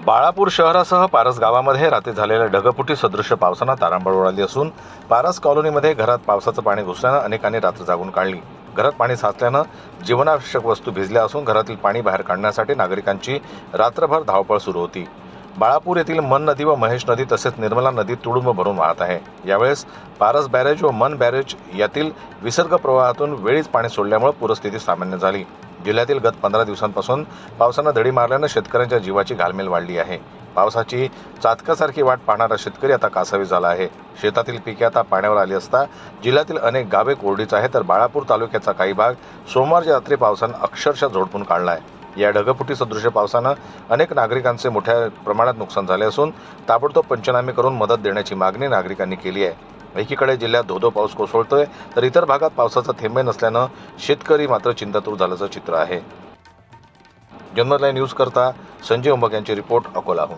बाळापूर शहरासह पारस गावामध्ये रात्री झालेल्या ढगफुटी सदृश्य पावसानं तारांबळ उडाली असून पारस कॉलनीमध्ये घरात पावसाचं पाणी घुसल्यानं अनेकांनी रात्र जागून काढली। घरात पाणी साचल्यानं जीवनावश्यक वस्तू भिजल्या असून घरातील पाणी बाहेर काढण्यासाठी नागरिकांची रात्रभर धावपळ सुरू होती। बाळापूर येथील मन नदी व महेश नदी तसेच निर्मला नदी तुडुंब भरून वाहत आहे। यावेळेस पारस बॅरेज व मन बॅरेज यातील विसर्ग प्रवाहातून वेळीच पाणी सोडल्यामुळे पूरस्थिती सामान्य झाली। जिल्ह्यातील गत 15 दिवसांपासून पावसानं धडी मारल्यानं शेतकऱ्यांच्या जीवाची घालमेल वाढली आहे। पावसाची चातकासारखी वाट पाहणारा शेतकरी आता कासावी झाला आहे। शेतातील पिके आता पाण्यावर आली असता जिल्ह्यातील अनेक गावे कोरडीच आहेत, तर बाळापूर तालुक्याचा काही भाग सोमवारच्या रात्री पावसानं अक्षरशः झोडपून काढला आहे। या ढगफुटी सदृश्य पावसानं अनेक नागरिकांचे मोठ्या प्रमाणात नुकसान झाले असून ताबडतोब पंचनामे करून मदत देण्याची मागणी नागरिकांनी केली आहे। एकीकडे जिल्ह्यात धोधो पाऊस कोसळतोय, तर इतर भागात पावसाचा थेंब नसल्यानं शेतकरी मात्र चिंतातूर झाल्याचं चित्र आहे। जनमत लाईव्ह न्यूज करता संजय उंबक यांची रिपोर्ट अकोलाहून।